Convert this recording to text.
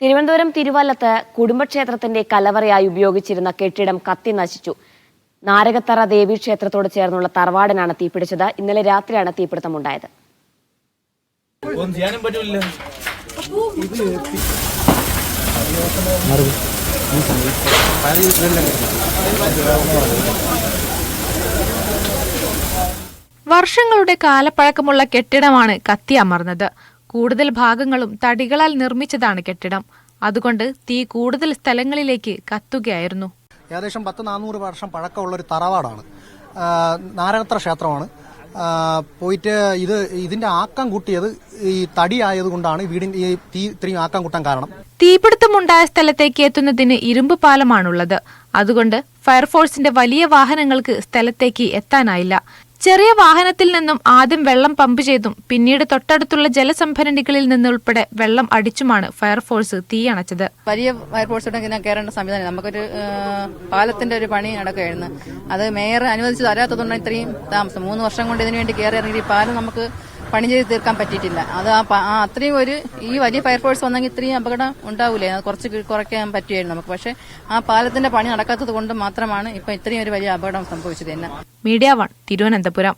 തിരുവനന്തപുരം തിരുവല്ലത്ത് കുടുംബക്ഷേത്രത്തിന്റെ കലവറയായി ഉപയോഗിച്ചിരുന്ന കെട്ടിടം കത്തി നശിച്ചു. നാരകത്തറ ദേവീക്ഷേത്രത്തോട് ചേർന്നുള്ള തറവാടിനാണ് തീപിടിച്ചത്. ഇന്നലെ രാത്രിയാണ് തീപിടുത്തമുണ്ടായത്. വർഷങ്ങളുടെ കാലപ്പഴക്കമുള്ള കെട്ടിടമാണ് കത്തി അമർന്നത്. കൂടുതൽ ഭാഗങ്ങളും തടികളാൽ നിർമ്മിച്ചതാണ് കെട്ടിടം. അതുകൊണ്ട് തീ കൂടുതൽ സ്ഥലങ്ങളിലേക്ക് കത്തുകയായിരുന്നു. ഏകദേശം 1000-400 വർഷം പഴക്കമുള്ള ഒരു തറവാടാണ്. നാരകത്തറ ക്ഷേത്രമാണ്. പോയിട്ട് ഇതിന്റെ ആക്കം കൂട്ടിയത് ഈ തടി ആയതുകൊണ്ടാണ് വീടിന്റെ ഈ തീ ഇത്രയും ആക്കം കൂട്ടാൻ കാരണം. തീപിടുത്തമുണ്ടായ സ്ഥലത്തേക്ക് എത്തുന്നതിന് ഇരുമ്പ് പാലമാണുള്ളത്. അതുകൊണ്ട് ഫയർഫോഴ്സിന്റെ വലിയ വാഹനങ്ങൾക്ക് സ്ഥലത്തേക്ക് എത്താനായില്ല. ചെറിയ വാഹനത്തിൽ നിന്നും ആദ്യം വെള്ളം പമ്പ് ചെയ്തും പിന്നീട് തൊട്ടടുത്തുള്ള ജലസംഭരണികളിൽ നിന്നുൾപ്പെടെ വെള്ളം അടിച്ചുമാണ് ഫയർഫോഴ്സ് തീയണച്ചത്. വലിയ ഫയർഫോഴ്സിനെ കയറേണ്ട സംവിധാനം നമുക്കൊരു പാലത്തിന്റെ ഒരു പണി നടക്കുകയായിരുന്നു. അത് മേയർ അനുവദിച്ച് തരാത്തതുകൊണ്ട് ഇത്രയും താമസം. 3 വർഷം കൊണ്ട് ഇതിനുവേണ്ടി കയറി ഇറങ്ങി പാലം നമുക്ക് പണി ചെയ്ത് തീർക്കാൻ പറ്റിയിട്ടില്ല. അത് അത്രയും ഈ വലിയ ഫയർഫോഴ്സ് വന്നെങ്കിൽ ഇത്രയും അപകടം ഉണ്ടാവൂലേ, അത് കുറയ്ക്കാൻ പറ്റുമായിരുന്നു നമുക്ക്. പക്ഷെ ആ പാലത്തിന്റെ പണി നടക്കാത്തത് കൊണ്ട് മാത്രമാണ് ഇപ്പൊ ഇത്രയും ഒരു വലിയ അപകടം സംഭവിച്ചത് തന്നെ. മീഡിയ 1 തിരുവനന്തപുരം.